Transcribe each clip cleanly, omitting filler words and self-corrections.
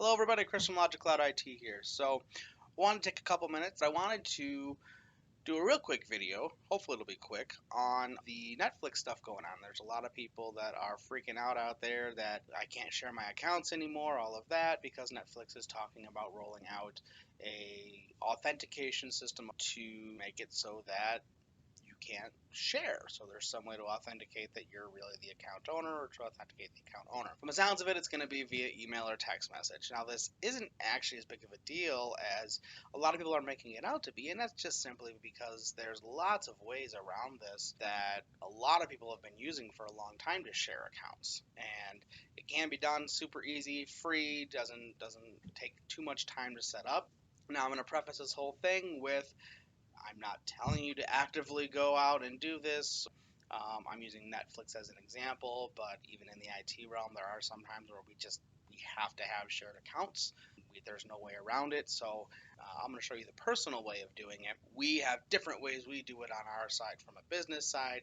Hello everybody, Chris from Logic Cloud IT here. So, I wanted to take a couple minutes. I wanted to do a real quick video, hopefully it'll be quick, on the Netflix stuff going on. There's a lot of people that are freaking out there that I can't share my accounts anymore, all of that, because Netflix is talking about rolling out a authentication system to make it so that you can't share. So there's some way to authenticate that you're really the account owner or to authenticate the account owner. From the sounds of it, it's going to be via email or text message. Now, this isn't actually as big of a deal as a lot of people are making it out to be, and that's just simply because there's lots of ways around this that a lot of people have been using for a long time to share accounts. And it can be done super easy, free, doesn't take too much time to set up. Now, I'm going to preface this whole thing with I'm not telling you to actively go out and do this. I'm using Netflix as an example, but even in the IT realm, there are some times where we have to have shared accounts. There's no way around it. So I'm going to show you the personal way of doing it. We have different ways we do it on our side from a business side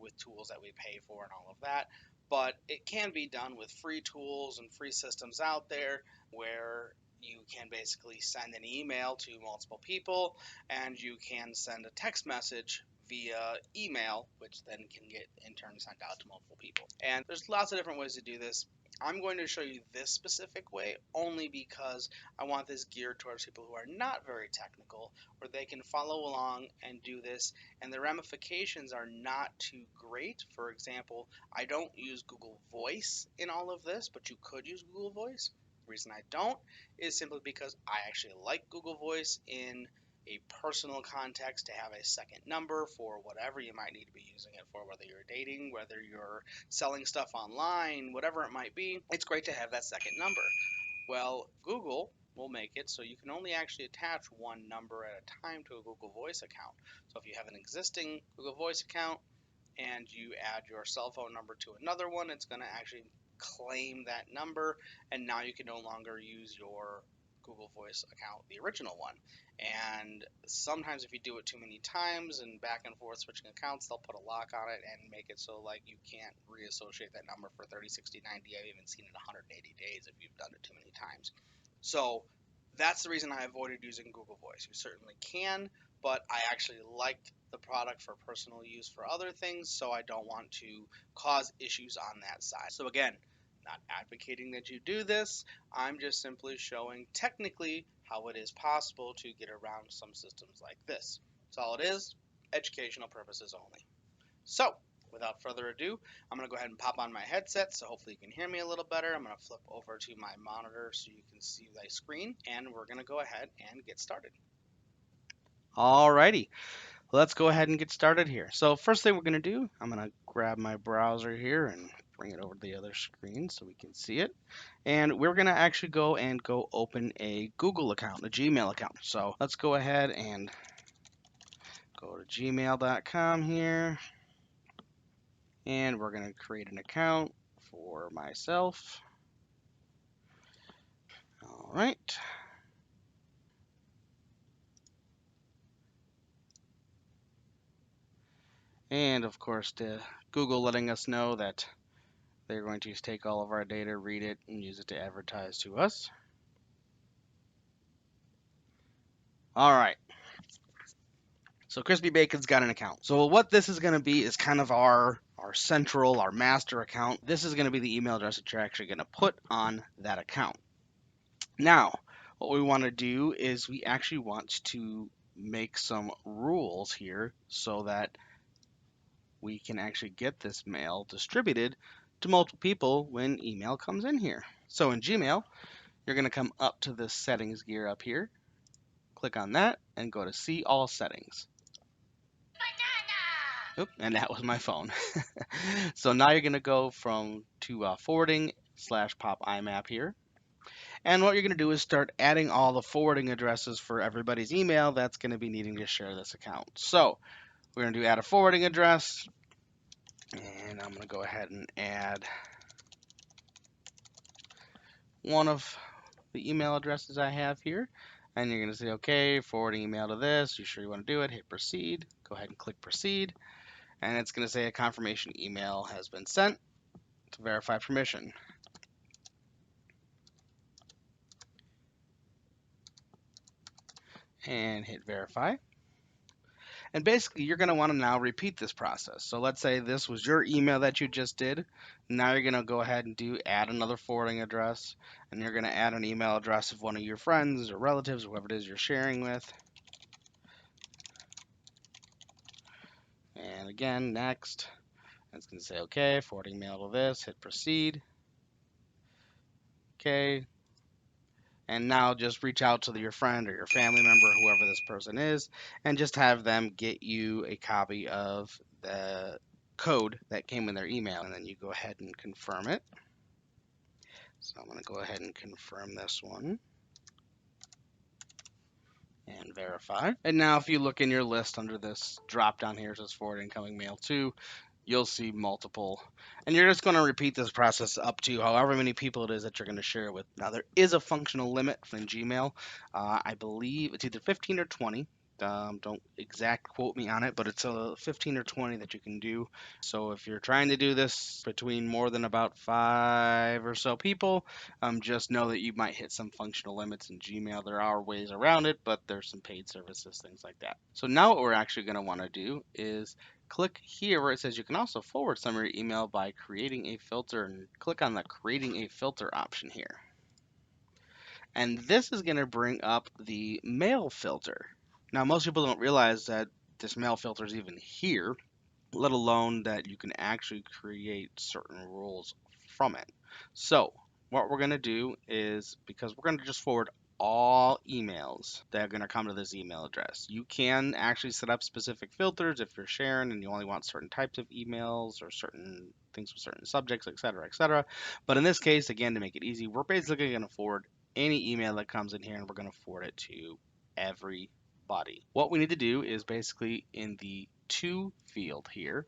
with tools that we pay for and all of that. But it can be done with free tools and free systems out there where you can basically send an email to multiple people and you can send a text message via email, which then can get in turn sent out to multiple people. And there's lots of different ways to do this. I'm going to show you this specific way only because I want this geared towards people who are not very technical, where they can follow along and do this, and the ramifications are not too great. For example, I don't use Google Voice in all of this, but you could use Google Voice. The reason I don't is simply because I actually like Google Voice in a personal context to have a second number for whatever you might need to be using it for, whether you're dating, whether you're selling stuff online, whatever it might be. It's great to have that second number. Well, Google will make it so you can only actually attach one number at a time to a Google Voice account. So if you have an existing Google Voice account and you add your cell phone number to another one, it's going to actually claim that number, and now you can no longer use your Google Voice account, the original one. And sometimes if you do it too many times and back and forth switching accounts, they'll put a lock on it and make it so like you can't reassociate that number for 30, 60, 90. I've even seen it 180 days if you've done it too many times. So that's the reason I avoided using Google Voice. You certainly can, but I actually liked the product for personal use for other things, so I don't want to cause issues on that side. So again, not advocating that you do this, I'm just simply showing technically how it is possible to get around some systems like this. That's all it is, educational purposes only. So, without further ado, I'm going to go ahead and pop on my headset so hopefully you can hear me a little better. I'm going to flip over to my monitor so you can see my screen, and we're going to go ahead and get started. Alrighty, let's go ahead and get started here. So first thing we're going to do, I'm going to grab my browser here and bring it over to the other screen so we can see it. And we're going to actually go open a Google account, a Gmail account. So let's go ahead and go to gmail.com here. And we're going to create an account for myself. All right. And of course, Google letting us know that they're going to take all of our data, read it, and use it to advertise to us. All right. So Crispy Bacon's got an account. So what this is going to be is kind of our central, our master account. This is going to be the email address that you're actually going to put on that account. Now, what we want to do is we actually want to make some rules here so that we can actually get this mail distributed to multiple people when email comes in here. So in Gmail, you're going to come up to the settings gear up here, click on that, and go to see all settings. Oop, and that was my phone. So now you're going to go to forwarding / pop IMAP here. And what you're going to do is start adding all the forwarding addresses for everybody's email that's going to be needing to share this account. So we're going to do add a forwarding address. And I'm going to go ahead and add one of the email addresses I have here. And you're going to say, okay, forwarding email to this. You sure you want to do it? Hit proceed. Go ahead and click proceed. And it's going to say a confirmation email has been sent to verify permission. and hit verify. And basically, you're going to want to now repeat this process. So let's say this was your email that you just did. Now you're going to go ahead and add another forwarding address, and you're going to add an email address of one of your friends or relatives, or whoever it is you're sharing with. And again, next. It's going to say, okay, forwarding mail to this, hit proceed. Okay. And now just reach out to your friend or your family member, whoever this person is, and just have them get you a copy of the code that came in their email. And then you go ahead and confirm it. So I'm going to go ahead and confirm this one and verify. And now if you look in your list under this drop down here, it says forward incoming mail to, you'll see multiple. And you're just going to repeat this process up to however many people it is that you're going to share it with. Now, there is a functional limit in Gmail. I believe it's either 15 or 20. Don't exact quote me on it, but it's a 15 or 20 that you can do. So if you're trying to do this between more than about 5 or so people, just know that you might hit some functional limits in Gmail. There are ways around it, but there's some paid services, things like that. So now what we're actually going to want to do is click here where it says you can also forward some of your email by creating a filter, and click on the creating a filter option here. And this is going to bring up the mail filter. Now, most people don't realize that this mail filter is even here, let alone that you can actually create certain rules from it. So what we're going to do is, because we're going to just forward all emails that are going to come to this email address, you can actually set up specific filters if you're sharing and you only want certain types of emails or certain things with certain subjects, etc., etc. But in this case, again, to make it easy, we're basically going to forward any email that comes in here, and we're going to forward it to everybody. What we need to do is basically in the to field here,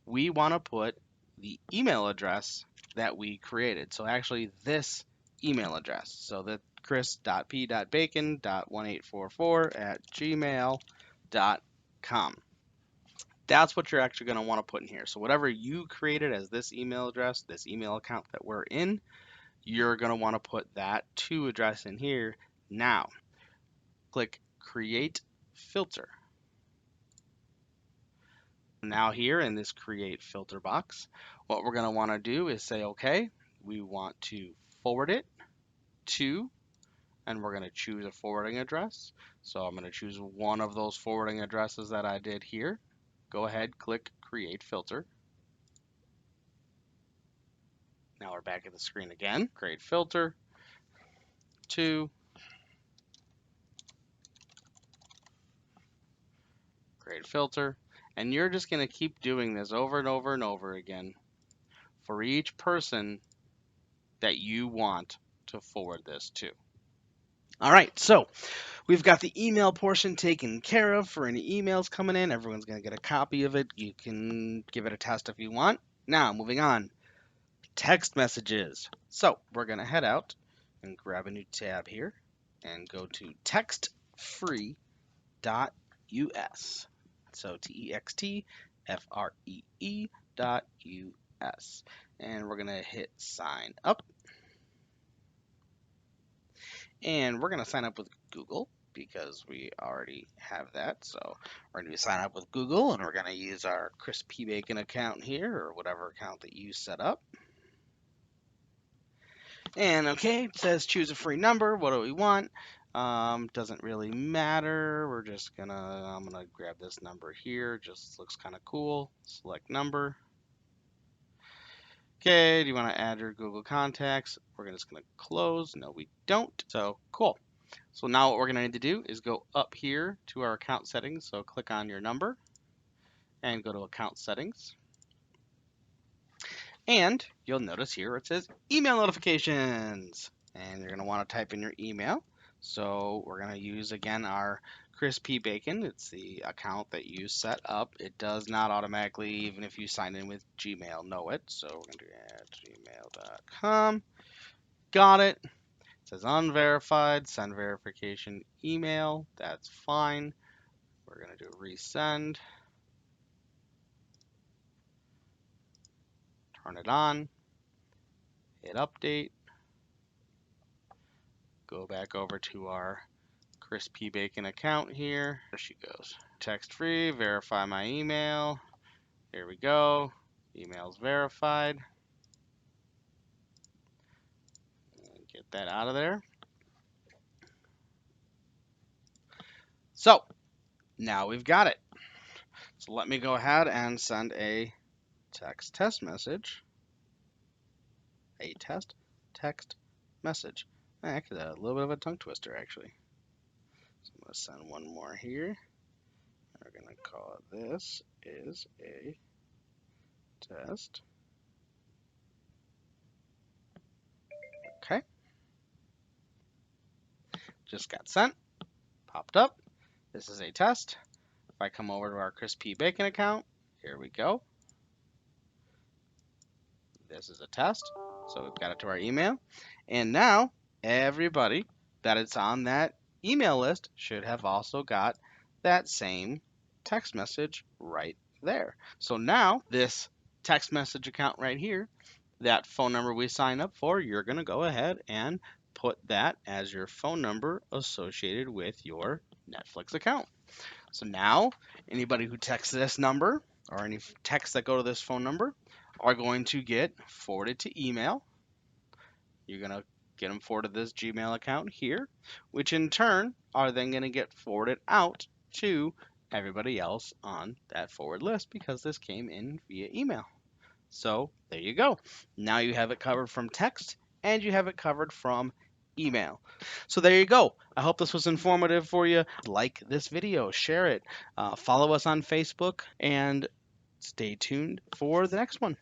we want to put the email address that we created. So actually this email address. So that chris.p.bacon.1844@gmail.com. That's what you're actually going to want to put in here. So whatever you created as this email address, this email account that we're in, you're going to want to put that to address in here. Now, click Create Filter. Now here in this Create Filter box, what we're going to want to do is say, okay, we want to forward it to, and we're going to choose a forwarding address. So I'm going to choose one of those forwarding addresses that I did here. Go ahead, click Create Filter. Now we're back at the screen again. Create Filter to, Create Filter, and you're just going to keep doing this over and over and over again for each person that you want to forward this to. All right, so we've got the email portion taken care of for any emails coming in. Everyone's going to get a copy of it. You can give it a test if you want. Now, moving on, text messages. So we're going to head out and grab a new tab here and go to textfree.us. So textfree.us. And we're going to hit sign up. And we're going to sign up with Google because we already have that. So we're going to sign up with Google, and we're going to use our Chris P. Bacon account here, or whatever account that you set up. And okay, it says choose a free number. What do we want? Doesn't really matter. We're just gonna, I'm gonna grab this number here. Just looks kind of cool. Select number. Okay, do you want to add your Google contacts? We're just gonna close. No, we don't. So cool. So now what we're going to need to do is go up here to our account settings. So click on your number and go to account settings. And you'll notice here it says email notifications. And you're going to want to type in your email. So we're going to use again our Chris P. Bacon. It's the account that you set up. It does not automatically, even if you sign in with Gmail, know it. So we're going to do gmail.com. Got it. It says unverified, send verification email. That's fine. We're going to do resend. Turn it on. Hit update. Go back over to our Crispy Bacon account here. There she goes. Text free, verify my email. Here we go. Email's verified. Get that out of there. So now we've got it. So let me go ahead and send a text message. A text message. Actually, a little bit of a tongue twister, actually. So I'm going to send one more here. We're going to call it this is a test. Okay. Just got sent. Popped up. This is a test. If I come over to our Crispy Bacon account, here we go. This is a test. So we've got it to our email. And now everybody that is on that email list should have also got that same text message right there. So now this text message account right here, that phone number we sign up for, you're going to go ahead and put that as your phone number associated with your Netflix account. So now anybody who texts this number or any texts that go to this phone number are going to get forwarded to email. You're going to get them forwarded to this Gmail account here, which in turn are then going to get forwarded out to everybody else on that forward list because this came in via email. So there you go. Now you have it covered from text and you have it covered from email. So there you go. I hope this was informative for you. Like this video, share it, follow us on Facebook, and stay tuned for the next one.